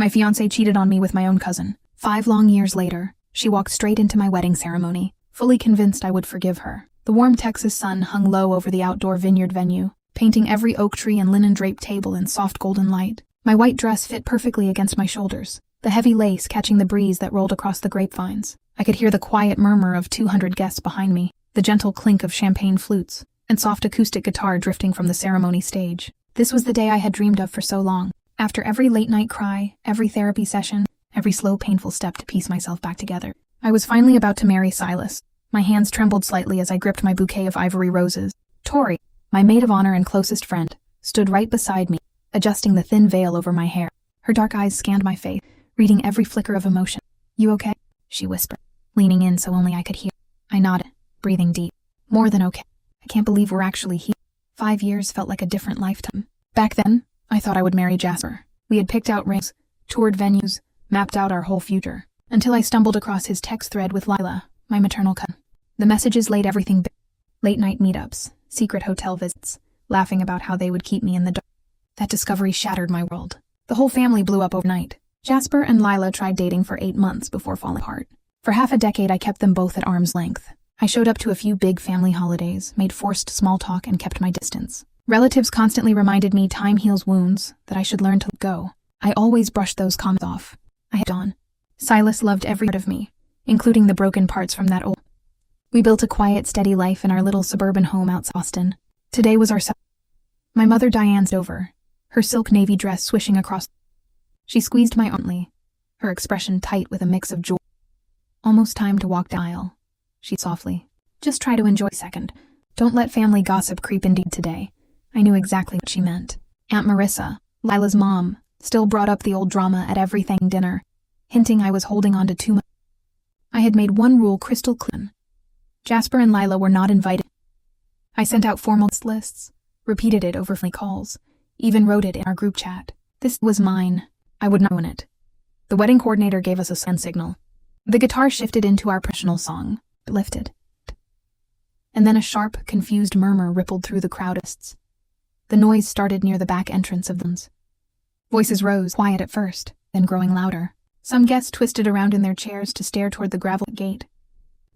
My fiancé cheated on me with my own cousin. 5 long years later, she walked straight into my wedding ceremony, fully convinced I would forgive her. The warm Texas sun hung low over the outdoor vineyard venue, painting every oak tree and linen-draped table in soft golden light. My white dress fit perfectly against my shoulders, the heavy lace catching the breeze that rolled across the grapevines. I could hear the quiet murmur of 200 guests behind me, the gentle clink of champagne flutes, and soft acoustic guitar drifting from the ceremony stage. This was the day I had dreamed of for so long. After every late-night cry, every therapy session, every slow, painful step to piece myself back together, I was finally about to marry Silas. My hands trembled slightly as I gripped my bouquet of ivory roses. Tori, my maid of honor and closest friend, stood right beside me, adjusting the thin veil over my hair. Her dark eyes scanned my face, reading every flicker of emotion. "You okay?" she whispered, leaning in so only I could hear. I nodded, breathing deep. "More than okay. I can't believe we're actually here." 5 years felt like a different lifetime. Back then, I thought I would marry Jasper. We had picked out rings, toured venues, mapped out our whole future, until I stumbled across his text thread with Lila, my maternal cousin. The messages laid everything bare. Late-night meetups, secret hotel visits, laughing about how they would keep me in the dark. That discovery shattered my world. The whole family blew up overnight. Jasper and Lila tried dating for 8 months before falling apart. For half a decade, I kept them both at arm's length. I showed up to a few big family holidays, made forced small talk, and kept my distance. Relatives constantly reminded me time heals wounds, that I should learn to let go. I always brushed those comments off. I had on. Silas loved every part of me, including the broken parts from that old. We built a quiet, steady life in our little suburban home outside Boston. Today was our My mother Diane's over, her silk navy dress swishing across. She squeezed my arm, her expression tight with a mix of joy. "Almost time to walk down the aisle," she softly. "Just try to enjoy a second. Don't let family gossip creep in deep today." I knew exactly what she meant. Aunt Marissa, Lila's mom, still brought up the old drama at every Thanksgiving dinner, hinting I was holding on to too much. I had made one rule crystal clear. Jasper and Lila were not invited. I sent out formal lists, repeated it over calls, even wrote it in our group chat. This was mine. I would not own it. The wedding coordinator gave us a send signal. The guitar shifted into our professional song, lifted. And then a sharp, confused murmur rippled through the crowd. The noise started near the back entrance of the rooms. Voices rose, quiet at first, then growing louder. Some guests twisted around in their chairs to stare toward the gravel gate.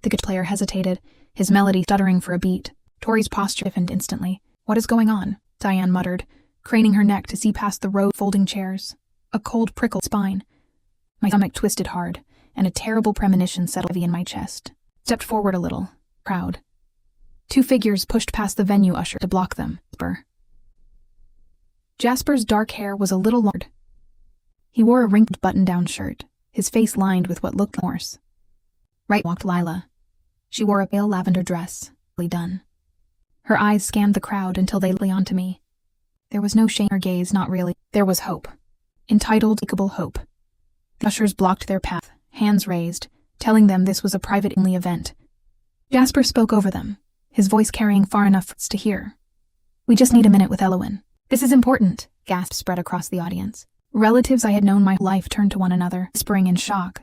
The guitar player hesitated, his melody stuttering for a beat. Tori's posture stiffened instantly. "What is going on?" Diane muttered, craning her neck to see past the row of folding chairs. A cold prickled spine. My stomach twisted hard, and a terrible premonition settled heavy in my chest. Stepped forward a little, proud. 2 figures pushed past the venue usher to block them. Jasper's dark hair was a little longer. He wore a wrinkled button-down shirt, his face lined with what looked like remorse. Right walked Lila. She wore a pale lavender dress, really done. Her eyes scanned the crowd until they lay onto me. There was no shame in her gaze, not really. There was hope. Entitled, unspeakable hope. The ushers blocked their path, hands raised, telling them this was a private-only event. Jasper spoke over them, his voice carrying far enough for us to hear. "We just need a minute with Elowen." "This is important," gasps spread across the audience. Relatives I had known my whole life turned to one another, whispering in shock.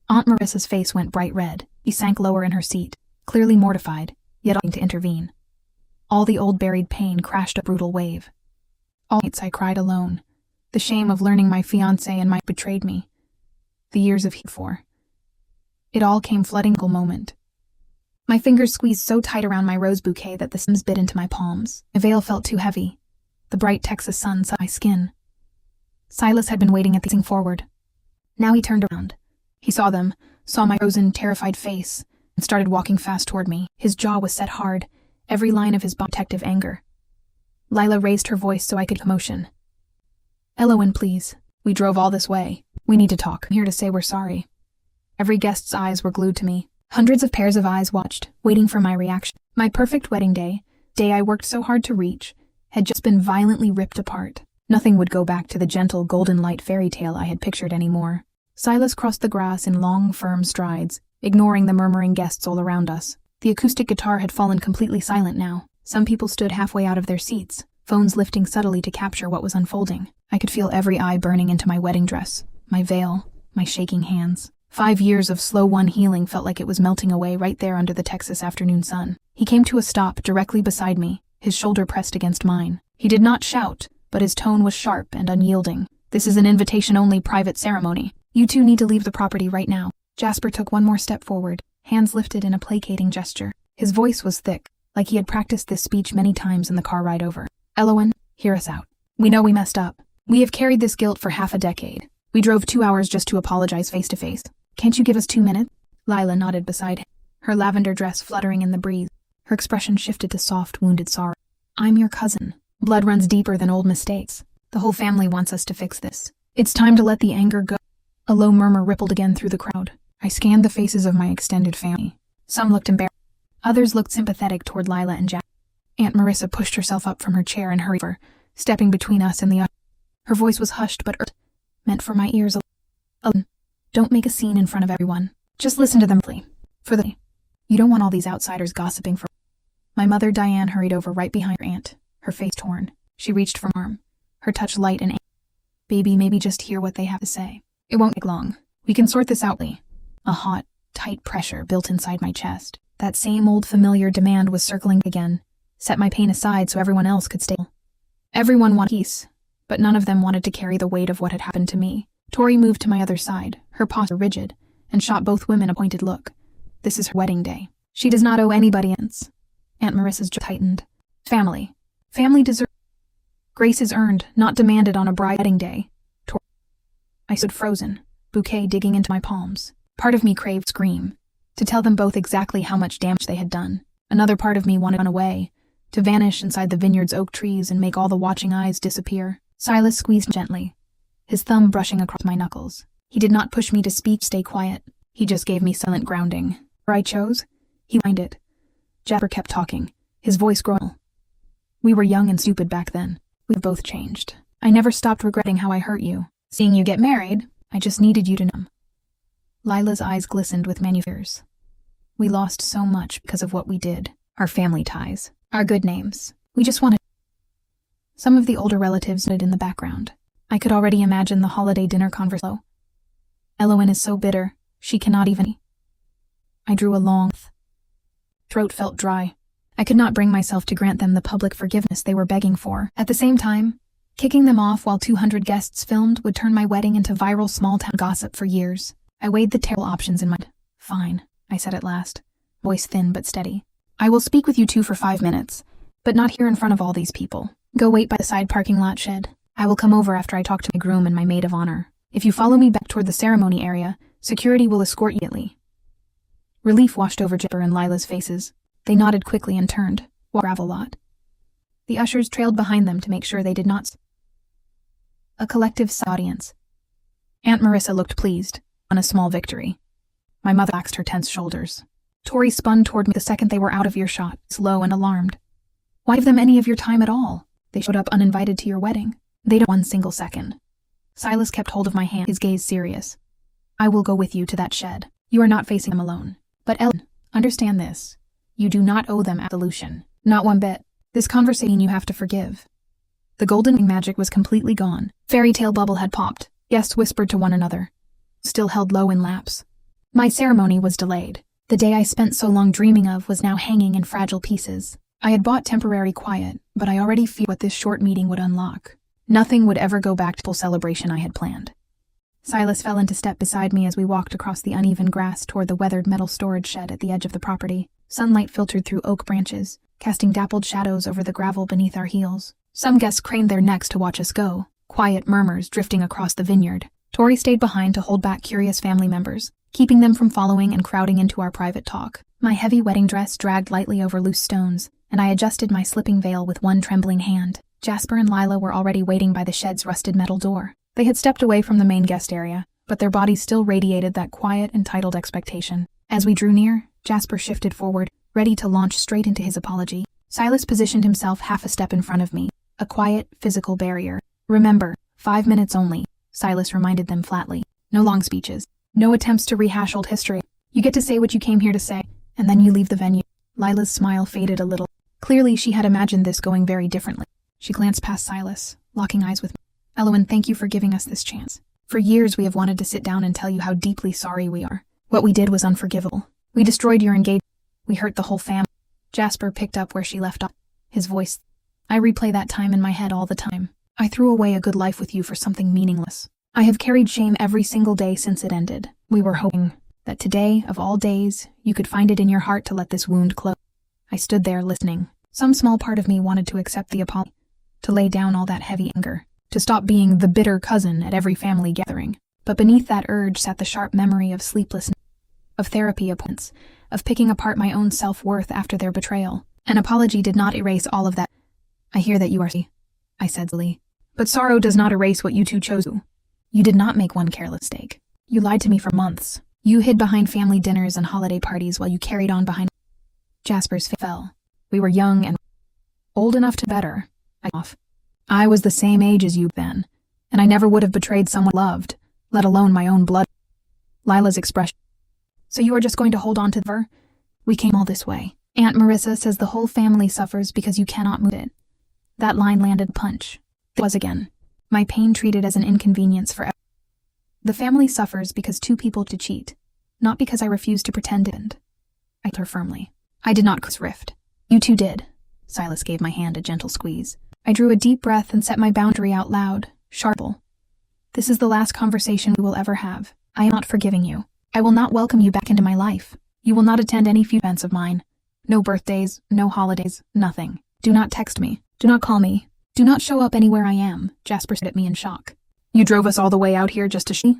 Aunt Marissa's face went bright red. She sank lower in her seat, clearly mortified, yet unable to intervene. All the old buried pain crashed a brutal wave. All nights I cried alone. The shame of learning my fiancé and my betrayed me. The years of before. It all came flooding in a moment. My fingers squeezed so tight around my rose bouquet that the stems bit into my palms. My veil felt too heavy. The bright Texas sun set my skin. Silas had been waiting at the facing forward. Now he turned around. He saw them, saw my frozen, terrified face, and started walking fast toward me. His jaw was set hard, every line of his body protective anger. Lila raised her voice so I could commotion. "Elowen, please. We drove all this way. We need to talk. I'm here to say we're sorry." Every guest's eyes were glued to me. Hundreds of pairs of eyes watched, waiting for my reaction. My perfect wedding day I worked so hard to reach, had just been violently ripped apart. Nothing would go back to the gentle golden light fairy tale I had pictured anymore. Silas crossed the grass in long, firm strides, ignoring the murmuring guests all around us. The acoustic guitar had fallen completely silent now. Some people stood halfway out of their seats, phones lifting subtly to capture what was unfolding. I could feel every eye burning into my wedding dress, my veil, my shaking hands. 5 years of slow-won healing felt like it was melting away right there under the Texas afternoon sun. He came to a stop directly beside me, his shoulder pressed against mine. He did not shout, but his tone was sharp and unyielding. This is an invitation-only private ceremony. You two need to leave the property right now. Jasper took one more step forward, hands lifted in a placating gesture. His voice was thick, like he had practiced this speech many times in the car ride over. Elowen, hear us out. We know we messed up. We have carried this guilt for half a decade. We drove 2 hours just to apologize face to face. Can't you give us 2 minutes? Lila nodded beside him, her lavender dress fluttering in the breeze. Her expression shifted to soft, wounded sorrow. I'm your cousin. Blood runs deeper than old mistakes. The whole family wants us to fix this. It's time to let the anger go. A low murmur rippled again through the crowd. I scanned the faces of my extended family. Some looked embarrassed. Others looked sympathetic toward Lila and Jack. Aunt Marissa pushed herself up from her chair and hurried over, stepping between us and the usher. Her voice was hushed but meant for my ears. Don't make a scene in front of everyone. Just listen to them, please. You don't want all these outsiders gossiping for. My mother, Diane, hurried over right behind her aunt, her face torn. She reached for my arm, her touch light and baby, maybe just hear what they have to say. It won't take long. We can sort this out, Lee. A hot, tight pressure built inside my chest. That same old familiar demand was circling again. Set my pain aside so everyone else could stay. Everyone wanted peace, but none of them wanted to carry the weight of what had happened to me. Tori moved to my other side, her posture rigid, and shot both women a pointed look. This is her wedding day. She does not owe anybody else. Aunt Marissa's jaw tightened. Family. Family deserves. Grace is earned, not demanded on a bride's wedding day. I stood frozen, bouquet digging into my palms. Part of me craved scream, to tell them both exactly how much damage they had done. Another part of me wanted to run away, to vanish inside the vineyard's oak trees and make all the watching eyes disappear. Silas squeezed me gently, his thumb brushing across my knuckles. He did not push me to speak, stay quiet. He just gave me silent grounding. Where I chose? He winded. Jasper kept talking, his voice growing. We were young and stupid back then. We've both changed. I never stopped regretting how I hurt you. Seeing you get married, I just needed you to know. Lila's eyes glistened with fears. We lost so much because of what we did. Our family ties, our good names. We just wanted. Some of the older relatives stood in the background. I could already imagine the holiday dinner conversation. Elowen is so bitter, she cannot even. I drew a long throat felt dry. I could not bring myself to grant them the public forgiveness they were begging for. At the same time, kicking them off while 200 guests filmed would turn my wedding into viral small-town gossip for years. I weighed the terrible options in my mind. Fine, I said at last, voice thin but steady. I will speak with you two for 5 minutes, but not here in front of all these people. Go wait by the side parking lot shed. I will come over after I talk to my groom and my maid of honor. If you follow me back toward the ceremony area, security will escort you immediately. Relief washed over Jasper and Lila's faces. They nodded quickly and turned, walked gravel lot. The ushers trailed behind them to make sure they did not. A collective audience. Aunt Marissa looked pleased, on a small victory. My mother relaxed her tense shoulders. Tori spun toward me the second they were out of earshot, slow and alarmed. Why give them any of your time at all? They showed up uninvited to your wedding. They don't 1 single second. Silas kept hold of my hand, his gaze serious. I will go with you to that shed. You are not facing them alone. But Ellen, understand this. You do not owe them absolution. Not one bit. This conversation you have to forgive. The golden magic was completely gone. Fairy tale bubble had popped. Guests whispered to one another, still held low in laps. My ceremony was delayed. The day I spent so long dreaming of was now hanging in fragile pieces. I had bought temporary quiet, but I already feared what this short meeting would unlock. Nothing would ever go back to the full celebration I had planned. Silas fell into step beside me as we walked across the uneven grass toward the weathered metal storage shed at the edge of the property. Sunlight filtered through oak branches, casting dappled shadows over the gravel beneath our heels. Some guests craned their necks to watch us go, quiet murmurs drifting across the vineyard. Tori stayed behind to hold back curious family members, keeping them from following and crowding into our private talk. My heavy wedding dress dragged lightly over loose stones, and I adjusted my slipping veil with one trembling hand. Jasper and Lila were already waiting by the shed's rusted metal door. They had stepped away from the main guest area, but their bodies still radiated that quiet, entitled expectation. As we drew near, Jasper shifted forward, ready to launch straight into his apology. Silas positioned himself half a step in front of me, a quiet, physical barrier. Remember, 5 minutes only, Silas reminded them flatly. No long speeches. No attempts to rehash old history. You get to say what you came here to say, and then you leave the venue. Lila's smile faded a little. Clearly, she had imagined this going very differently. She glanced past Silas, locking eyes with me. Elowen, thank you for giving us this chance. For years we have wanted to sit down and tell you how deeply sorry we are. What we did was unforgivable. We destroyed your engagement. We hurt the whole family. Jasper picked up where she left off, his voice. I replay that time in my head all the time. I threw away a good life with you for something meaningless. I have carried shame every single day since it ended. We were hoping that today, of all days, you could find it in your heart to let this wound close. I stood there listening. Some small part of me wanted to accept the apology, to lay down all that heavy anger, to stop being the bitter cousin at every family gathering. But beneath that urge sat the sharp memory of sleeplessness, of therapy appointments, of picking apart my own self-worth after their betrayal. An apology did not erase all of that. I hear that you are sorry, I said slowly. But sorrow does not erase what you two chose. You did not make one careless mistake. You lied to me for months. You hid behind family dinners and holiday parties while you carried on behind. Jasper's face fell. We were young and old enough to better. I was the same age as you then, and I never would have betrayed someone I loved, let alone my own blood. Lila's expression. So you are just going to hold on to her? We came all this way. Aunt Marissa says the whole family suffers because you cannot move it. That line landed a punch. It was again. My pain treated as an inconvenience forever. The family suffers because two people to cheat, not because I refused to pretend it didn't. I told her firmly. I did not cause rift. You two did. Silas gave my hand a gentle squeeze. I drew a deep breath and set my boundary out loud, sharply. This is the last conversation we will ever have. I am not forgiving you. I will not welcome you back into my life. You will not attend any future events of mine. No birthdays, no holidays, nothing. Do not text me. Do not call me. Do not show up anywhere I am, Jasper said at me in shock. You drove us all the way out here just to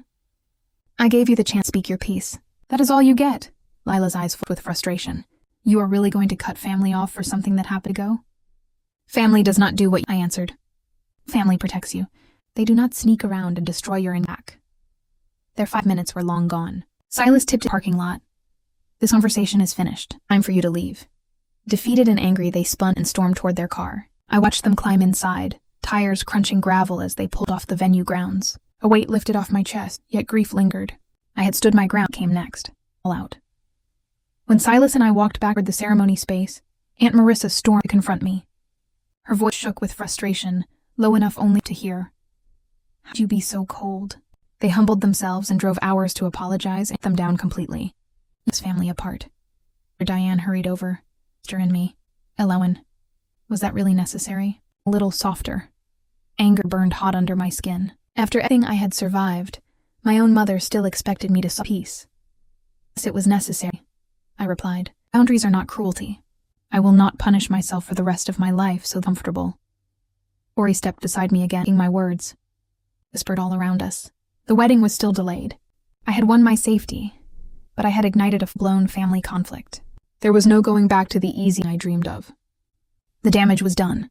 I gave you the chance to speak your piece. That is all you get. Lila's eyes filled with frustration. You are really going to cut family off for something that happened to go? Family does not do what I answered. Family protects you. They do not sneak around and destroy your back. Their 5 minutes were long gone. Silas tipped the parking lot. This conversation is finished. Time for you to leave. Defeated and angry, they spun and stormed toward their car. I watched them climb inside, tires crunching gravel as they pulled off the venue grounds. A weight lifted off my chest, yet grief lingered. I had stood my ground. Came next. All out. When Silas and I walked backward the ceremony space, Aunt Marissa stormed to confront me. Her voice shook with frustration, low enough only to hear. How'd you be so cold? They humbled themselves and drove hours to apologize and them down completely. This family apart. Diane hurried over. Sister and me. Elowen. Was that really necessary? A little softer. Anger burned hot under my skin. After everything I had survived, my own mother still expected me to suffer peace. Yes, it was necessary, I replied. Boundaries are not cruelty. I will not punish myself for the rest of my life so comfortable. Ori stepped beside me again, my words. Whispered all around us. The wedding was still delayed. I had won my safety, but I had ignited a blown family conflict. There was no going back to the easy I dreamed of. The damage was done.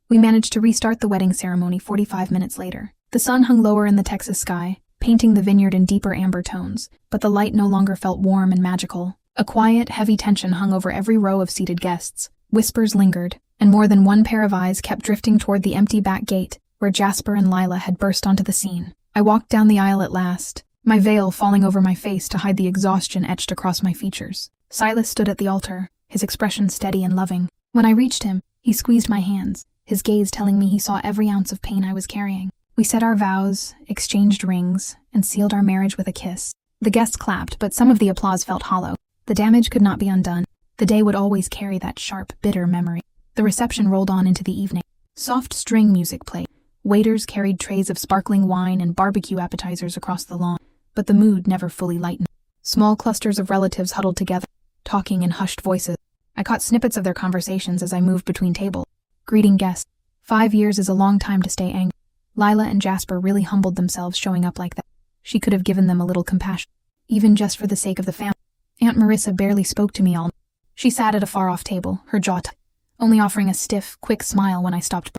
We managed to restart the wedding ceremony 45 minutes later. The sun hung lower in the Texas sky, painting the vineyard in deeper amber tones, but the light no longer felt warm and magical. A quiet, heavy tension hung over every row of seated guests. Whispers lingered, and more than one pair of eyes kept drifting toward the empty back gate, where Jasper and Lila had burst onto the scene. I walked down the aisle at last, my veil falling over my face to hide the exhaustion etched across my features. Silas stood at the altar, his expression steady and loving. When I reached him, he squeezed my hands, his gaze telling me he saw every ounce of pain I was carrying. We said our vows, exchanged rings, and sealed our marriage with a kiss. The guests clapped, but some of the applause felt hollow. The damage could not be undone. The day would always carry that sharp, bitter memory. The reception rolled on into the evening. Soft string music played. Waiters carried trays of sparkling wine and barbecue appetizers across the lawn, but the mood never fully lightened. Small clusters of relatives huddled together, talking in hushed voices. I caught snippets of their conversations as I moved between tables. Greeting guests. 5 years is a long time to stay angry. Lila and Jasper really humbled themselves showing up like that. She could have given them a little compassion, even just for the sake of the family. Aunt Marissa barely spoke to me all night. She sat at a far-off table, her jaw tight, only offering a stiff, quick smile when I stopped.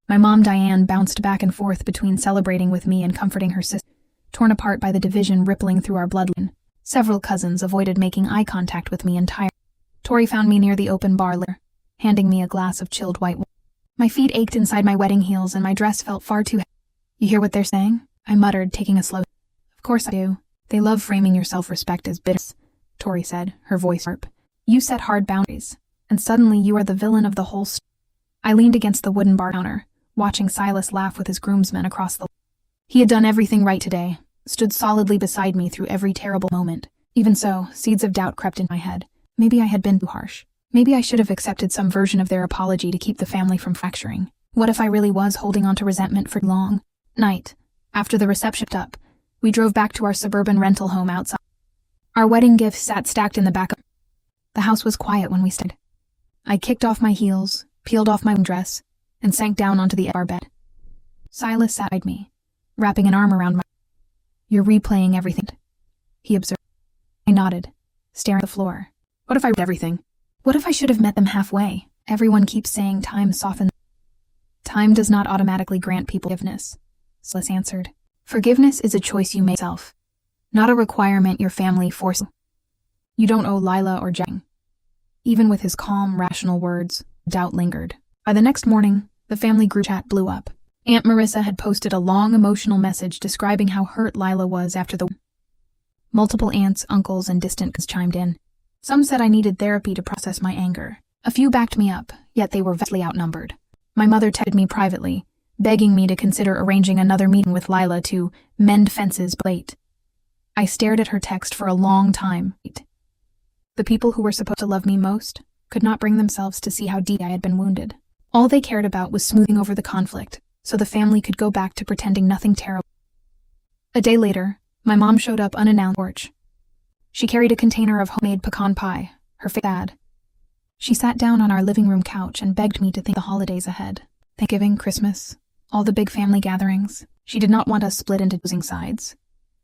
My mom, Diane, bounced back and forth between celebrating with me and comforting her sister, torn apart by the division rippling through our bloodline. Several cousins avoided making eye contact with me entirely. Tori found me near the open bar later, handing me a glass of chilled white wine. My feet ached inside my wedding heels and my dress felt far too heavy. You hear what they're saying? I muttered, taking a slow. Of course I do. They love framing your self-respect as bitter, Tori said, her voice sharp. You set hard boundaries, and suddenly you are the villain of the whole story. I leaned against the wooden bar counter, watching Silas laugh with his groomsmen across the. He had done everything right today, stood solidly beside me through every terrible moment. Even so, seeds of doubt crept into my head. Maybe I had been too harsh. Maybe I should have accepted some version of their apology to keep the family from fracturing. What if I really was holding on to resentment for long? Night, after the reception up, we drove back to our suburban rental home outside. Our wedding gifts sat stacked in the back. The house was quiet when we stayed. I kicked off my heels, peeled off my dress, and sank down onto the edge of our bed. Silas sat beside me, wrapping an arm around my... "You're replaying everything," he observed. I nodded, staring at the floor. What if I read everything? What if I should have met them halfway? Everyone keeps saying time softens. Time does not automatically grant people forgiveness, Silas answered. Forgiveness is a choice you make yourself, not a requirement your family forces you. You don't owe Lila or Jang. Even with his calm, rational words, doubt lingered. By the next morning, the family group chat blew up. Aunt Marissa had posted a long emotional message describing how hurt Lila was after the... Multiple aunts, uncles, and distant cousins chimed in. Some said I needed therapy to process my anger. A few backed me up, yet they were vastly outnumbered. My mother texted me privately, begging me to consider arranging another meeting with Lila to mend fences late. I stared at her text for a long time. The people who were supposed to love me most could not bring themselves to see how deep I had been wounded. All they cared about was smoothing over the conflict, so the family could go back to pretending nothing terrible. A day later, my mom showed up unannounced on the porch. She carried a container of homemade pecan pie, her face sad. She sat down on our living room couch and begged me to think the holidays ahead. Thanksgiving, Christmas, all the big family gatherings. She did not want us split into opposing sides.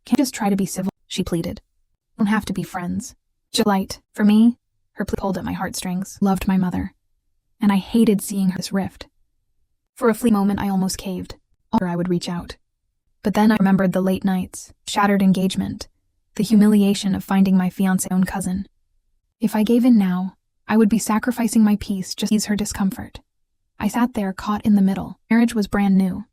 Can't just try to be civil, she pleaded. Don't have to be friends. Just light. For me, her plea pulled at my heartstrings. Loved my mother, and I hated seeing her this rift. For a fleeting moment I almost caved. I would reach out. But then I remembered the late nights, shattered engagement, the humiliation of finding my fiancé's own cousin. If I gave in now, I would be sacrificing my peace just to ease her discomfort. I sat there caught in the middle. Marriage was brand new,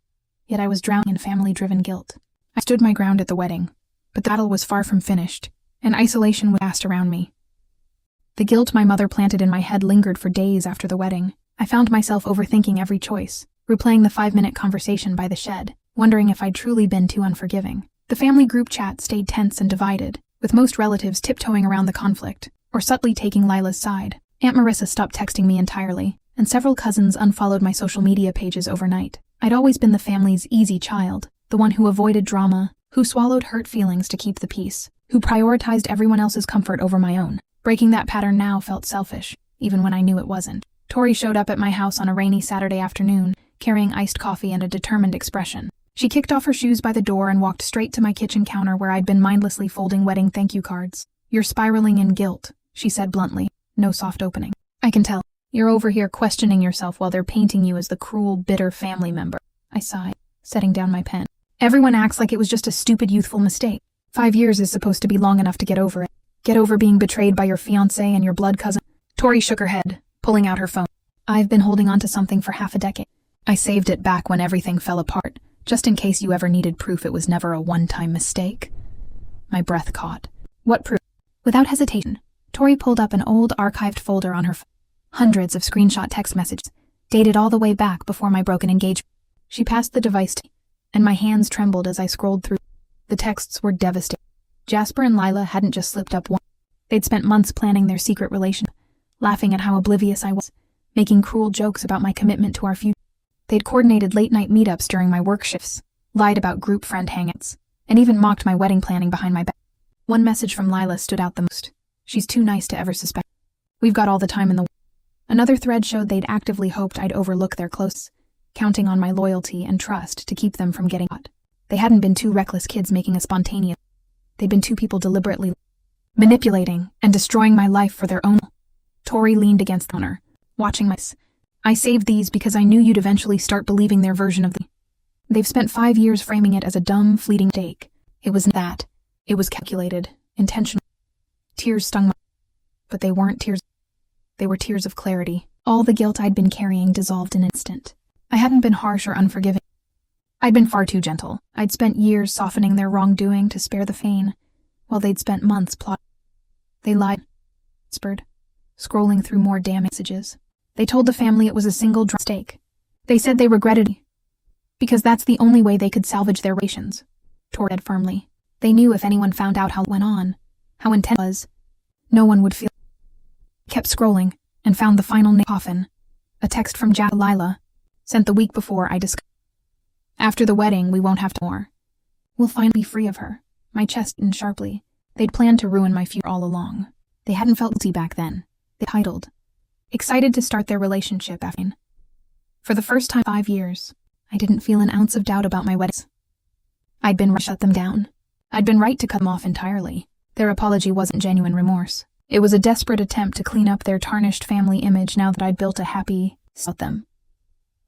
yet I was drowning in family-driven guilt. I stood my ground at the wedding, but the battle was far from finished, and isolation was fast around me. The guilt my mother planted in my head lingered for days after the wedding. I found myself overthinking every choice, replaying the 5-minute conversation by the shed, wondering if I'd truly been too unforgiving. The family group chat stayed tense and divided, with most relatives tiptoeing around the conflict, or subtly taking Lila's side. Aunt Marissa stopped texting me entirely, and several cousins unfollowed my social media pages overnight. I'd always been the family's easy child, the one who avoided drama, who swallowed hurt feelings to keep the peace, who prioritized everyone else's comfort over my own. Breaking that pattern now felt selfish, even when I knew it wasn't. Tori showed up at my house on a rainy Saturday afternoon, carrying iced coffee and a determined expression. She kicked off her shoes by the door and walked straight to my kitchen counter where I'd been mindlessly folding wedding thank you cards. You're spiraling in guilt, she said bluntly, no soft opening. I can tell. You're over here questioning yourself while they're painting you as the cruel, bitter family member. I sighed, setting down my pen. Everyone acts like it was just a stupid youthful mistake. 5 years is supposed to be long enough to get over it. Get over being betrayed by your fiancé and your blood cousin. Tori shook her head, pulling out her phone. I've been holding on to something for half a decade. I saved it back when everything fell apart, just in case you ever needed proof it was never a one-time mistake. My breath caught. What proof? Without hesitation, Tori pulled up an old archived folder on her phone. Hundreds of screenshot text messages, dated all the way back before my broken engagement. She passed the device to me, and my hands trembled as I scrolled through. The texts were devastating. Jasper and Lila hadn't just slipped up once. They'd spent months planning their secret relationship, laughing at how oblivious I was, making cruel jokes about my commitment to our future. They'd coordinated late-night meetups during my work shifts, lied about group friend hangouts, and even mocked my wedding planning behind my back. One message from Lila stood out the most. She's too nice to ever suspect. We've got all the time in the world. Another thread showed they'd actively hoped I'd overlook their close, counting on my loyalty and trust to keep them from getting caught. They hadn't been two reckless kids making a spontaneous. They'd been two people deliberately manipulating and destroying my life for their own. Tori leaned against the counter, watching my... I saved these because I knew you'd eventually start believing their version of the... They've spent 5 years framing it as a dumb, fleeting mistake. It was that. It was calculated, intentional. Tears stung my... But they weren't tears. They were tears of clarity. All the guilt I'd been carrying dissolved in an instant. I hadn't been harsh or unforgiving. I'd been far too gentle. I'd spent years softening their wrongdoing to spare the pain, while they'd spent months plotting. They lied, whispered, scrolling through more damn messages. They told the family it was a single mistake. They said they regretted it, because that's the only way they could salvage their relations, Tori said firmly. They knew if anyone found out how it went on, how intense it was, no one would feel. Kept scrolling, and found the final coffin, a text from Lila, sent the week before I discovered. After the wedding, we won't have to more. We'll finally be free of her. My chest tightened sharply. They'd planned to ruin my future all along. They hadn't felt guilty back then. They titled. Excited to start their relationship after. For the first time in 5 years, I didn't feel an ounce of doubt about my weddings. I'd been right to shut them down. I'd been right to cut them off entirely. Their apology wasn't genuine remorse. It was a desperate attempt to clean up their tarnished family image now that I'd built a happy about them.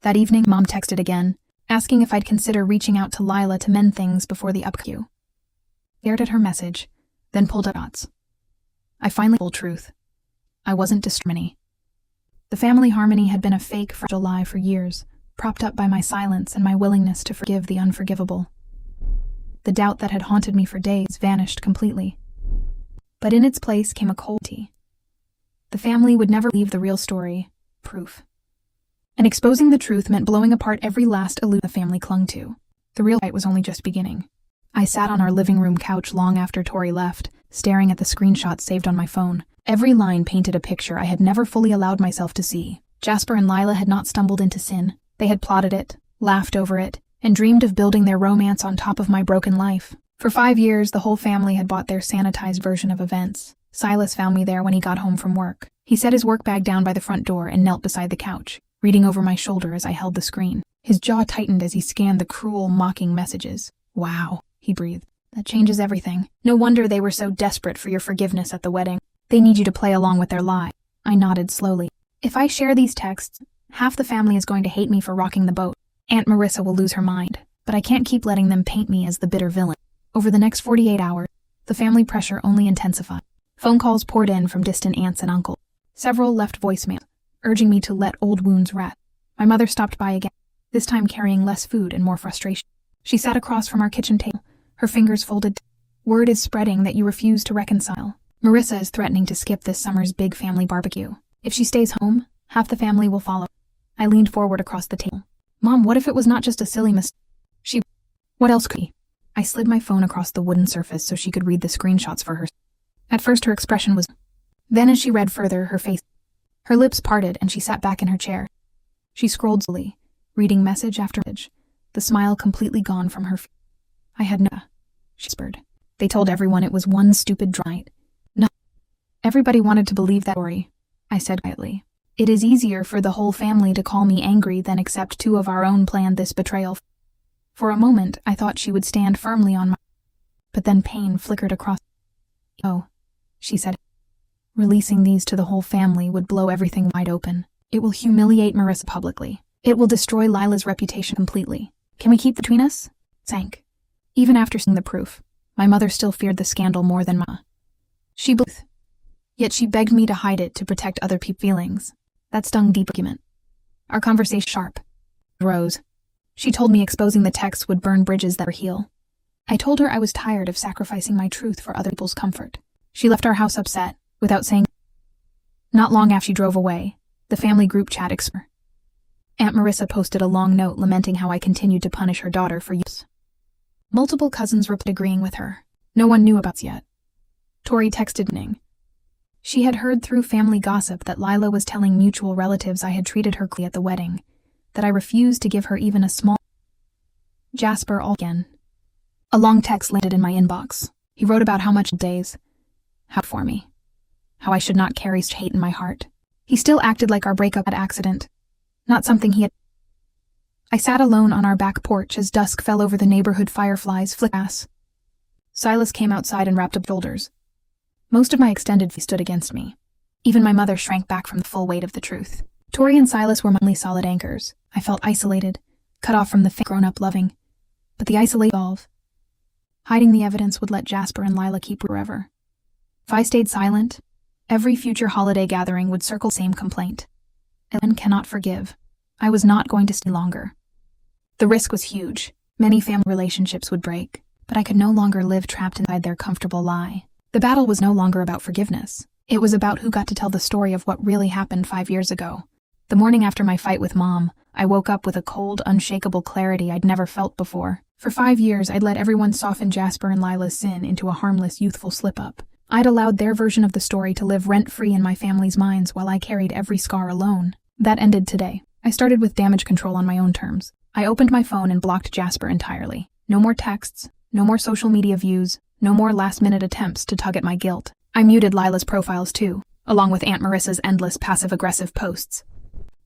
That evening, Mom texted again, asking if I'd consider reaching out to Lila to mend things before the upcue. Stared at her message, then pulled up dots. I finally told truth. I wasn't discriminating. The family harmony had been a fake, fragile lie for years, propped up by my silence and my willingness to forgive the unforgivable. The doubt that had haunted me for days vanished completely. But in its place came a coldty. The family would never leave the real story, proof. And exposing the truth meant blowing apart every last illusion the family clung to. The real fight was only just beginning. I sat on our living room couch long after Tori left, staring at the screenshots saved on my phone. Every line painted a picture I had never fully allowed myself to see. Jasper and Lila had not stumbled into sin. They had plotted it, laughed over it, and dreamed of building their romance on top of my broken life. For 5 years, the whole family had bought their sanitized version of events. Silas found me there when he got home from work. He set his work bag down by the front door and knelt beside the couch, reading over my shoulder as I held the screen. His jaw tightened as he scanned the cruel, mocking messages. "Wow," he breathed. "That changes everything. No wonder they were so desperate for your forgiveness at the wedding. They need you to play along with their lie." I nodded slowly. "If I share these texts, half the family is going to hate me for rocking the boat. Aunt Marissa will lose her mind, but I can't keep letting them paint me as the bitter villain." Over the next 48 hours, the family pressure only intensified. Phone calls poured in from distant aunts and uncles. Several left voicemails, urging me to let old wounds rest. My mother stopped by again, this time carrying less food and more frustration. She sat across from our kitchen table, her fingers folded. "Word is spreading that you refuse to reconcile. Marissa is threatening to skip this summer's big family barbecue. If she stays home, half the family will follow." I leaned forward across the table. "Mom, what if it was not just a silly mistake?" What else could he? I slid my phone across the wooden surface so she could read the screenshots for her. At first her expression was... Then as she read further, her lips parted and she sat back in her chair. She scrolled slowly, reading message after message, the smile completely gone from her face. "I had no..." she whispered. "They told everyone it was one stupid drive. No. Everybody wanted to believe that story," I said quietly. "It is easier for the whole family to call me angry than accept 2 of our own planned this betrayal." For a moment, I thought she would stand firmly on my... But then pain flickered across... "Oh," she said. "Releasing these to the whole family would blow everything wide open. It will humiliate Marissa publicly. It will destroy Lila's reputation completely. Can we keep between us?" Sank. Even after seeing the proof, my mother still feared the scandal more than Ma. She believed. Yet she begged me to hide it to protect other people's feelings. That stung deep argument. Our conversation sharp. Rose. She told me exposing the text would burn bridges that were heal. I told her I was tired of sacrificing my truth for other people's comfort. She left our house upset, without saying... Not long after she drove away, the family group chat expired. Aunt Marissa posted a long note lamenting how I continued to punish her daughter for years. Multiple cousins replied agreeing with her. No one knew about it yet. Tori texted me. She had heard through family gossip that Lila was telling mutual relatives I had treated her clearly at the wedding, that I refused to give her even a small... Jasper all again. A long text landed in my inbox. He wrote about how much days... How for me. How I should not carry hate in my heart. He still acted like our breakup had accident. Not something he had... I sat alone on our back porch as dusk fell over the neighborhood fireflies flickers. Silas came outside and wrapped up shoulders. Most of my extended family stood against me. Even my mother shrank back from the full weight of the truth. Tori and Silas were my only solid anchors. I felt isolated, cut off from the grown-up loving. But the isolation evolved. Hiding the evidence would let Jasper and Lila keep forever. If I stayed silent, every future holiday gathering would circle the same complaint. Ellen cannot forgive. I was not going to stay longer. The risk was huge. Many family relationships would break, but I could no longer live trapped inside their comfortable lie. The battle was no longer about forgiveness. It was about who got to tell the story of what really happened 5 years ago. The morning after my fight with Mom, I woke up with a cold, unshakable clarity I'd never felt before. For 5 years, I'd let everyone soften Jasper and Lila's sin into a harmless, youthful slip-up. I'd allowed their version of the story to live rent-free in my family's minds while I carried every scar alone. That ended today. I started with damage control on my own terms. I opened my phone and blocked Jasper entirely. No more texts, no more social media views, no more last-minute attempts to tug at my guilt. I muted Lila's profiles too, along with Aunt Marissa's endless passive-aggressive posts.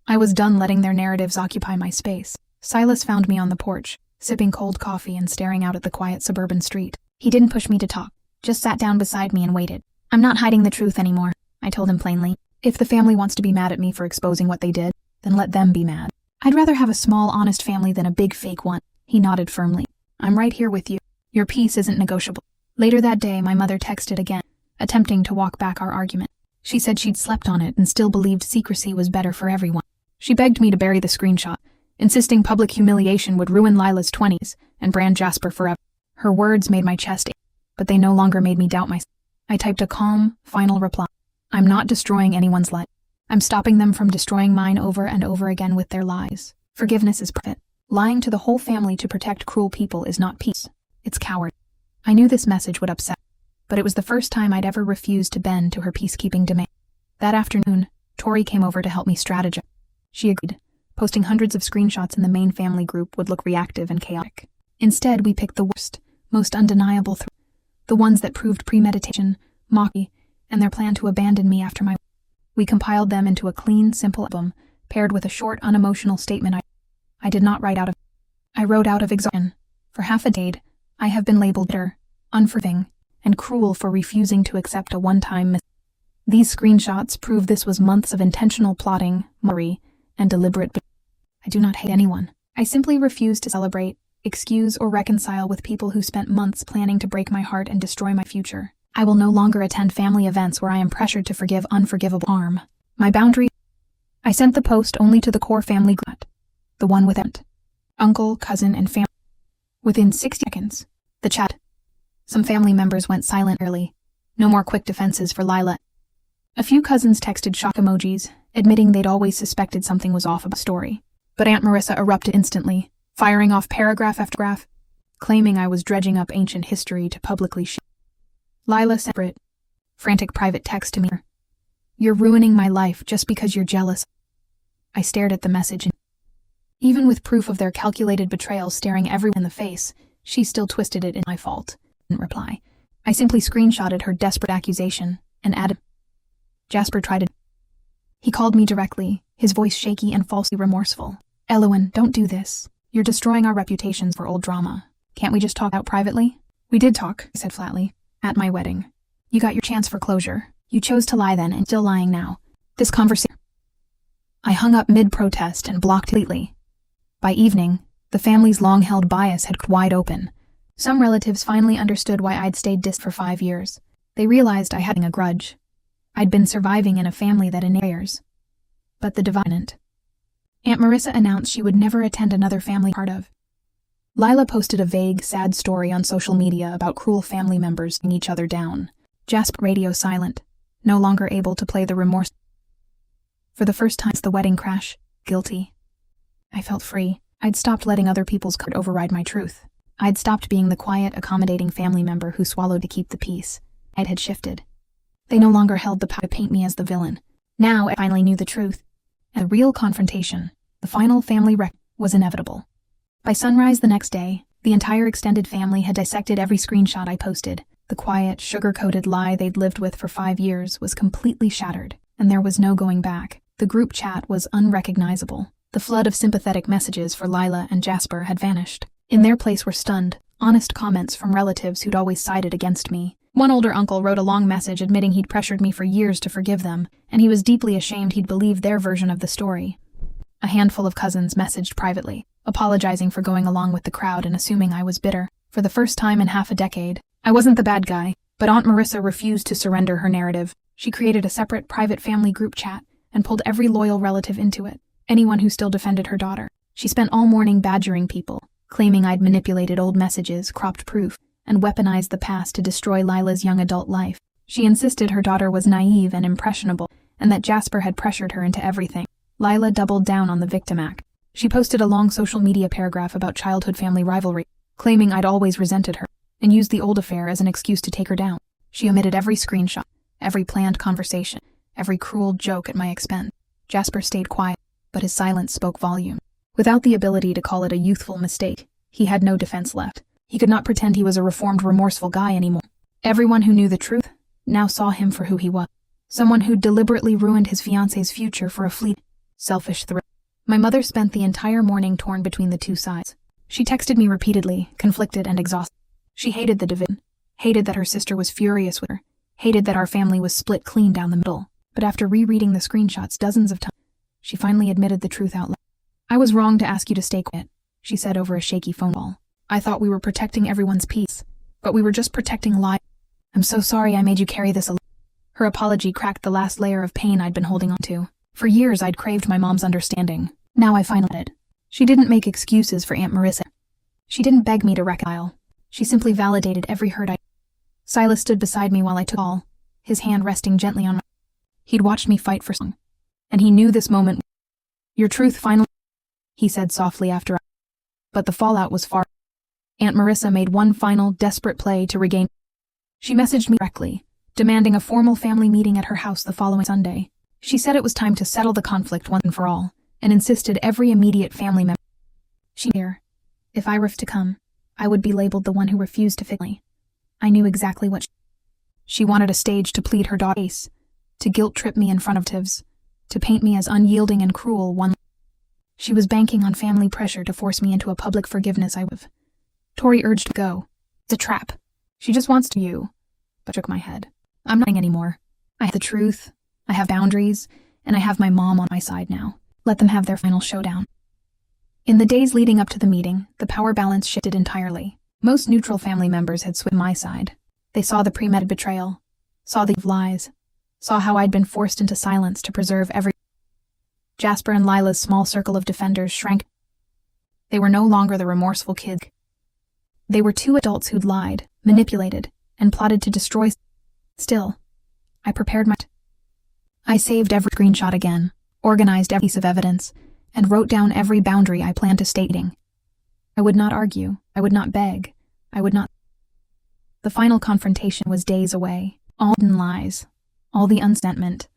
I was done letting their narratives occupy my space. Silas found me on the porch, sipping cold coffee and staring out at the quiet suburban street. He didn't push me to talk, just sat down beside me and waited. "I'm not hiding the truth anymore," I told him plainly. "If the family wants to be mad at me for exposing what they did, then let them be mad. I'd rather have a small, honest family than a big, fake one." He nodded firmly. "I'm right here with you. Your peace isn't negotiable." Later that day, my mother texted again, attempting to walk back our argument. She said she'd slept on it and still believed secrecy was better for everyone. She begged me to bury the screenshot, insisting public humiliation would ruin Lila's 20s and brand Jasper forever. Her words made my chest ache, but they no longer made me doubt myself. I typed a calm, final reply. "I'm not destroying anyone's life. I'm stopping them from destroying mine over and over again with their lies. Forgiveness is profit. Lying to the whole family to protect cruel people is not peace. It's coward." I knew this message would upset, but it was the first time I'd ever refused to bend to her peacekeeping demand. That afternoon, Tori came over to help me strategize. She agreed. Posting hundreds of screenshots in the main family group would look reactive and chaotic. Instead, we picked the worst, most undeniable the ones that proved premeditation, mockery, and their plan to abandon me after my... We compiled them into a clean, simple album, paired with a short, unemotional statement I did not write out of. I wrote out of exhaustion. For half a decade, I have been labeled bitter, unforgiving, and cruel for refusing to accept a one-time mistake. These screenshots prove this was months of intentional plotting, mockery, and deliberate betrayal. I do not hate anyone. I simply refuse to celebrate, excuse, or reconcile with people who spent months planning to break my heart and destroy my future. I will no longer attend family events where I am pressured to forgive unforgivable harm. My boundary... I sent the post only to the core family group, the one with aunt, uncle, cousin, and family. Within 60 seconds, the chat. Some family members went silent early. No more quick defenses for Lila. A few cousins texted shock emojis, admitting they'd always suspected something was off about the story. But Aunt Marissa erupted instantly, firing off paragraph after paragraph, claiming I was dredging up ancient history to publicly shame. Lila sent a frantic private text to me. "You're ruining my life just because you're jealous." I stared at the message, and even with proof of their calculated betrayal staring everyone in the face, she still twisted it in my fault. Didn't reply. I simply screenshotted her desperate accusation and added, "Jasper tried it." He called me directly, his voice shaky and falsely remorseful. "Elowen, don't do this. You're destroying our reputations for old drama. Can't we just talk out privately?" "We did talk," I said flatly. "At my wedding. You got your chance for closure. You chose to lie then and still lying now. This conversation..." I hung up mid-protest and blocked completely. By evening, the family's long-held bias had cracked wide open. Some relatives finally understood why I'd stayed distant for 5 years. They realized I had a grudge. I'd been surviving in a family that enables. But the dividend. Aunt Marissa announced she would never attend another family part of. Lila posted a vague, sad story on social media about cruel family members hunting each other down. Jasper radio silent, no longer able to play the remorse. For the first time since the wedding crash, guilty. I felt free. I'd stopped letting other people's code override my truth. I'd stopped being the quiet, accommodating family member who swallowed to keep the peace. I had shifted. They no longer held the power to paint me as the villain. Now I finally knew the truth. And the real confrontation, the final family wreck, was inevitable. By sunrise the next day, the entire extended family had dissected every screenshot I posted. The quiet, sugar-coated lie they'd lived with for 5 years was completely shattered, and there was no going back. The group chat was unrecognizable. The flood of sympathetic messages for Lila and Jasper had vanished. In their place were stunned, honest comments from relatives who'd always sided against me. One older uncle wrote a long message admitting he'd pressured me for years to forgive them, and he was deeply ashamed he'd believed their version of the story. A handful of cousins messaged privately, apologizing for going along with the crowd and assuming I was bitter. For the first time in half a decade, I wasn't the bad guy, but Aunt Marissa refused to surrender her narrative. She created a separate private family group chat and pulled every loyal relative into it, anyone who still defended her daughter. She spent all morning badgering people, claiming I'd manipulated old messages, cropped proof, and weaponized the past to destroy Lila's young adult life. She insisted her daughter was naive and impressionable, and that Jasper had pressured her into everything. Lila doubled down on the victim act. She posted a long social media paragraph about childhood family rivalry, claiming I'd always resented her, and used the old affair as an excuse to take her down. She omitted every screenshot, every planned conversation, every cruel joke at my expense. Jasper stayed quiet. but his silence spoke volume. Without the ability to call it a youthful mistake, he had no defense left. He could not pretend he was a reformed, remorseful guy anymore. Everyone who knew the truth now saw him for who he was. Someone who'd deliberately ruined his fiancé's future for a fleeting, selfish thrill. My mother spent the entire morning torn between the two sides. She texted me repeatedly, conflicted and exhausted. She hated the division, hated that her sister was furious with her, hated that our family was split clean down the middle. But after rereading the screenshots dozens of times, she finally admitted the truth out loud. "I was wrong to ask you to stay quiet," she said over a shaky phone call. "I thought we were protecting everyone's peace, but we were just protecting lives. I'm so sorry I made you carry this alone." Her apology cracked the last layer of pain I'd been holding on to. For years I'd craved my mom's understanding. Now I finally did. She didn't make excuses for Aunt Marissa. She didn't beg me to reconcile. She simply validated every hurt I... Silas stood beside me while I took all, his hand resting gently on my... He'd watched me fight for so long, and he knew this moment. "Your truth finally," he said softly after I... But the fallout was far. Aunt Marissa made one final, desperate play to regain... She messaged me directly, demanding a formal family meeting at her house the following Sunday. She said it was time to settle the conflict once and for all, and insisted every immediate family member... She knew. If I refused to come, I would be labeled the one who refused to fit me. I knew exactly what she wanted: a stage to plead her daughter's case, to guilt-trip me in front of relatives, to paint me as unyielding and cruel one. She was banking on family pressure to force me into a public forgiveness I would have. Tori urged to go. "It's a trap. She just wants to you." But I shook my head. "I'm not anymore. I have the truth, I have boundaries, and I have my mom on my side now. Let them have their final showdown." In the days leading up to the meeting, the power balance shifted entirely. Most neutral family members had switched my side. They saw the premeditated betrayal, saw the lies, saw how I'd been forced into silence to preserve every... Jasper and Lila's small circle of defenders shrank. They were no longer the remorseful kids. They were two adults who'd lied, manipulated, and plotted to destroy... Still, I prepared my... I saved every screenshot again, organized every piece of evidence, and wrote down every boundary I planned to stating. I would not argue, I would not beg, I would not... The final confrontation was days away. All the lies, all the unsentiment,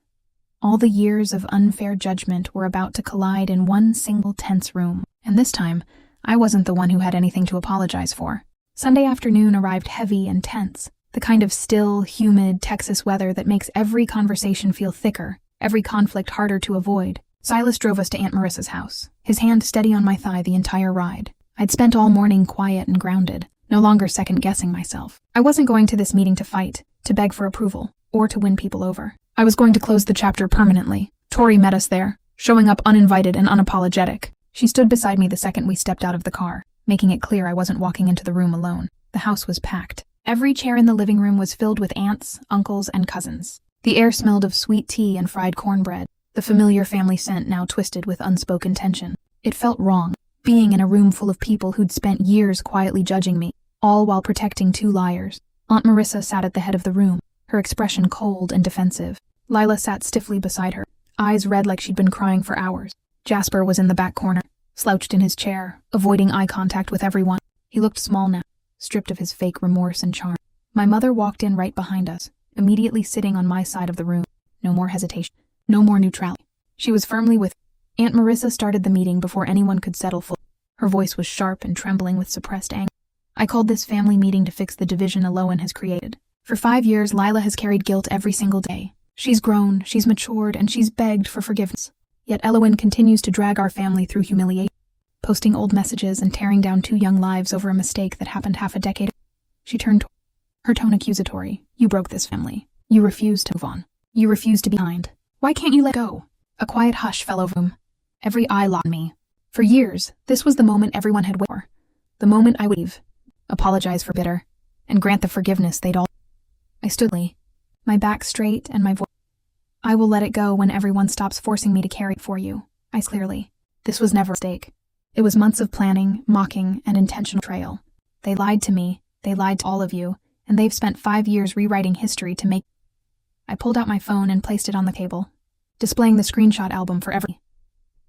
all the years of unfair judgment were about to collide in one single tense room. And this time, I wasn't the one who had anything to apologize for. Sunday afternoon arrived heavy and tense, the kind of still, humid Texas weather that makes every conversation feel thicker, every conflict harder to avoid. Silas drove us to Aunt Marissa's house, his hand steady on my thigh the entire ride. I'd spent all morning quiet and grounded, no longer second-guessing myself. I wasn't going to this meeting to fight, to beg for approval, or to win people over. I was going to close the chapter permanently. Tori met us there, showing up uninvited and unapologetic. She stood beside me the second we stepped out of the car, making it clear I wasn't walking into the room alone. The house was packed. Every chair in the living room was filled with aunts, uncles, and cousins. The air smelled of sweet tea and fried cornbread, the familiar family scent now twisted with unspoken tension. It felt wrong, being in a room full of people who'd spent years quietly judging me, all while protecting two liars. Aunt Marissa sat at the head of the room, her expression cold and defensive. Lila sat stiffly beside her, eyes red like she'd been crying for hours. Jasper was in the back corner, slouched in his chair, avoiding eye contact with everyone. He looked small now, stripped of his fake remorse and charm. My mother walked in right behind us, immediately sitting on my side of the room. No more hesitation, no more neutrality. She was firmly with... Aunt Marissa started the meeting before anyone could settle fully. Her voice was sharp and trembling with suppressed anger. "I called this family meeting to fix the division Elowen has created. For 5 years, Lila has carried guilt every single day. She's grown, she's matured, and she's begged for forgiveness. Yet Elowen continues to drag our family through humiliation, posting old messages and tearing down 2 young lives over a mistake that happened half a decade ago." She turned toward her tone accusatory. "You broke this family. You refuse to move on. You refuse to be kind. Why can't you let go?" A quiet hush fell over him. Every eye locked on me. For years, this was the moment everyone had waited for. The moment I would leave, apologize for bitter, and grant the forgiveness they'd all... I stood, my back straight and my voice... "I will let it go when everyone stops forcing me to carry it for you." I said clearly. This was never a mistake. It was months of planning, mocking, and intentional betrayal. They lied to me, they lied to all of you, and they've spent 5 years rewriting history to make... I pulled out my phone and placed it on the table, displaying the screenshot album for everyone.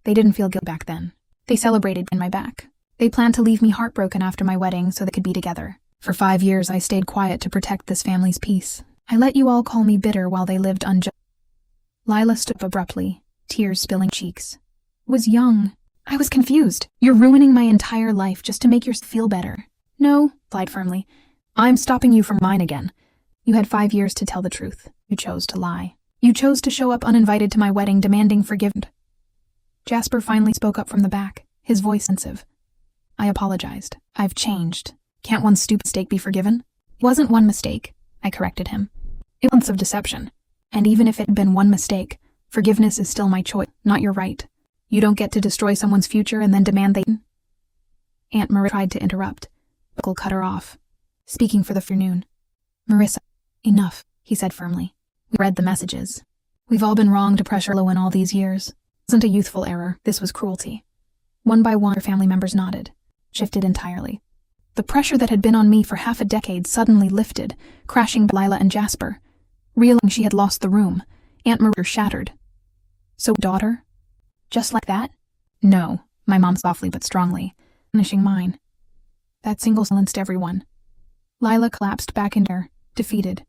They didn't feel guilt back then. They celebrated in my back. They planned to leave me heartbroken after my wedding so they could be together. For 5 years, I stayed quiet to protect this family's peace. I let you all call me bitter while they lived unjust. Lila stood up abruptly, tears spilling cheeks. Was young. I was confused. You're ruining my entire life just to make yourself feel better. No, replied firmly. I'm stopping you from mine again. You had 5 years to tell the truth. You chose to lie. You chose to show up uninvited to my wedding demanding forgiveness. Jasper finally spoke up from the back, his voice sensitive. I apologized. I've changed. Can't one stupid mistake be forgiven? It wasn't one mistake, I corrected him. It was months of deception. And even if it had been one mistake, forgiveness is still my choice, not your right. You don't get to destroy someone's future and then demand they... Aunt Marissa tried to interrupt. Uncle cut her off, speaking for the afternoon. Marissa, enough, he said firmly. We read the messages. We've all been wrong to pressure Lowen all these years. It wasn't a youthful error, this was cruelty. One by one, her family members nodded, shifted entirely. The pressure that had been on me for half a decade suddenly lifted, crashing by Lila and Jasper. Realizing she had lost the room, Aunt Marissa shattered. So, daughter? Just like that? No, my mom softly but strongly, finishing mine. That single silenced everyone. Lila collapsed back in her, defeated.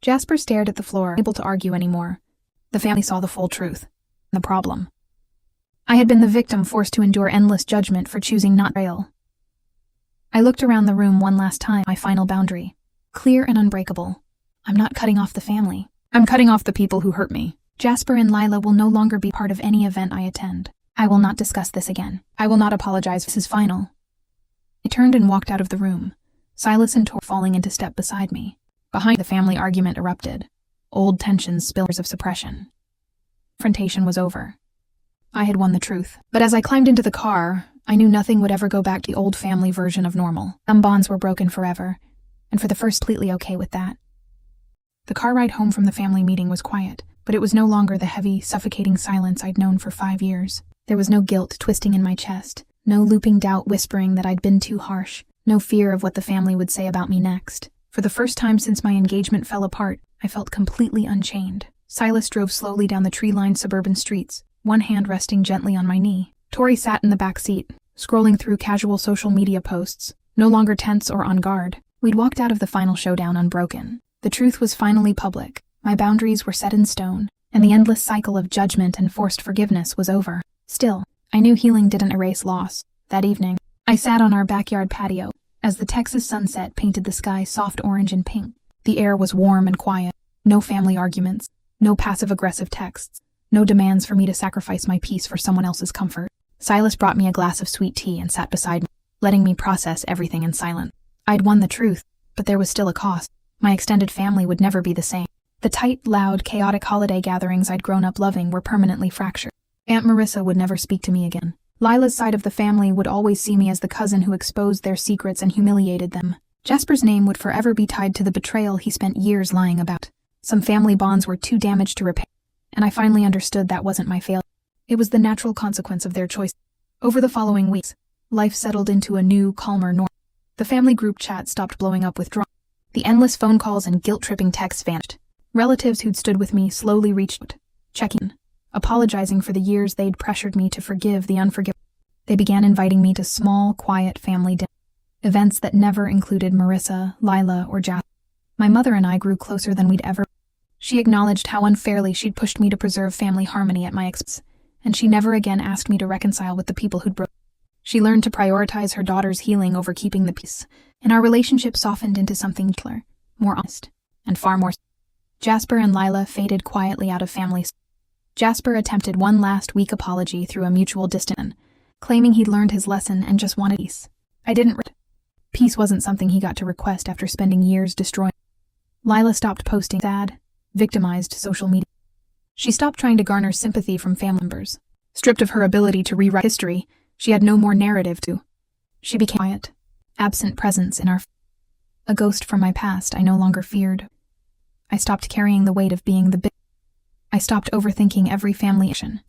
Jasper stared at the floor, unable to argue anymore. The family saw the full truth. The problem. I had been the victim forced to endure endless judgment for choosing not to rail. I looked around the room one last time, my final boundary. Clear and unbreakable. I'm not cutting off the family. I'm cutting off the people who hurt me. Jasper and Lila will no longer be part of any event I attend. I will not discuss this again. I will not apologize. This is final. I turned and walked out of the room, Silas and Tor falling into step beside me. Behind, the family argument erupted. Old tensions, spillers of suppression. Confrontation was over. I had won the truth. But as I climbed into the car, I knew nothing would ever go back to the old family version of normal. Some bonds were broken forever, and for the first completely okay with that. The car ride home from the family meeting was quiet, but it was no longer the heavy, suffocating silence I'd known for 5 years. There was no guilt twisting in my chest, no looping doubt whispering that I'd been too harsh, no fear of what the family would say about me next. For the first time since my engagement fell apart, I felt completely unchained. Silas drove slowly down the tree-lined suburban streets, one hand resting gently on my knee. Tori sat in the back seat, scrolling through casual social media posts, no longer tense or on guard. We'd walked out of the final showdown unbroken. The truth was finally public. My boundaries were set in stone, and the endless cycle of judgment and forced forgiveness was over. Still, I knew healing didn't erase loss. That evening, I sat on our backyard patio, as the Texas sunset painted the sky soft orange and pink. The air was warm and quiet. No family arguments, no passive-aggressive texts, no demands for me to sacrifice my peace for someone else's comfort. Silas brought me a glass of sweet tea and sat beside me, letting me process everything in silence. I'd won the truth, but there was still a cost. My extended family would never be the same. The tight, loud, chaotic holiday gatherings I'd grown up loving were permanently fractured. Aunt Marissa would never speak to me again. Lila's side of the family would always see me as the cousin who exposed their secrets and humiliated them. Jasper's name would forever be tied to the betrayal he spent years lying about. Some family bonds were too damaged to repair, and I finally understood that wasn't my failure. It was the natural consequence of their choice. Over the following weeks, life settled into a new, calmer norm. The family group chat stopped blowing up with drama. The endless phone calls and guilt-tripping texts vanished. Relatives who'd stood with me slowly reached out, checking in, apologizing for the years they'd pressured me to forgive the unforgivable. They began inviting me to small, quiet family dinners, events that never included Marissa, Lila, or Jasper. My mother and I grew closer than we'd ever. She acknowledged how unfairly she'd pushed me to preserve family harmony at my expense, and she never again asked me to reconcile with the people who'd broken. She learned to prioritize her daughter's healing over keeping the peace, and our relationship softened into something gentler, more honest, and far more. Jasper and Lila faded quietly out of families. Jasper attempted one last weak apology through a mutual distance, claiming he'd learned his lesson and just wanted peace. I didn't. Peace wasn't something he got to request after spending years destroying. Lila stopped posting sad, victimized social media. She stopped trying to garner sympathy from family members. Stripped of her ability to rewrite history, she had no more narrative to. She became quiet, absent presence in our. A ghost from my past I no longer feared. I stopped carrying the weight of being the big. I stopped overthinking every family action.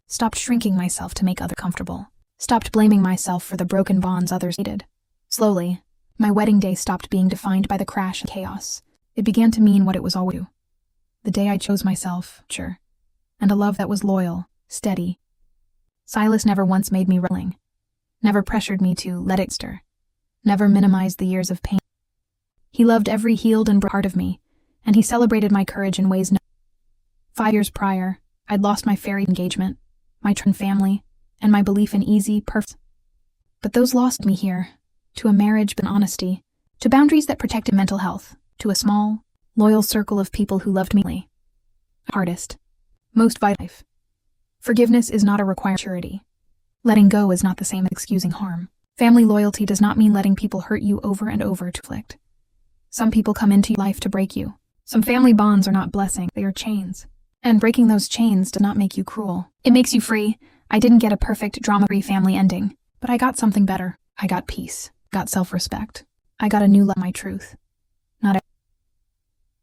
Stopped shrinking myself to make others comfortable. Stopped blaming myself for the broken bonds others hated. Slowly, my wedding day stopped being defined by the crash and chaos. It began to mean what it was always. The day I chose myself, sure, and a love that was loyal, steady. Silas never once made me rolling. Never pressured me to let it stir. Never minimized the years of pain. He loved every healed and broken part of me, and he celebrated my courage in ways 5 years prior, I'd lost my fairy engagement, my family, and my belief in easy, perfect. But those lost me here, to a marriage but honesty, to boundaries that protected mental health, to a small, loyal circle of people who loved me. Hardest, most vital life. Forgiveness is not a required maturity. Letting go is not the same as excusing harm. Family loyalty does not mean letting people hurt you over and over to inflict. Some people come into your life to break you. Some family bonds are not blessings, they are chains. And breaking those chains does not make you cruel. It makes you free. I didn't get a perfect drama-free family ending, but I got something better. I got peace, got self-respect. I got a new love, my truth.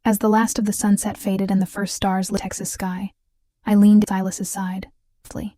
As the last of the sunset faded and the first stars lit Texas sky, I leaned at Silas's side, softly.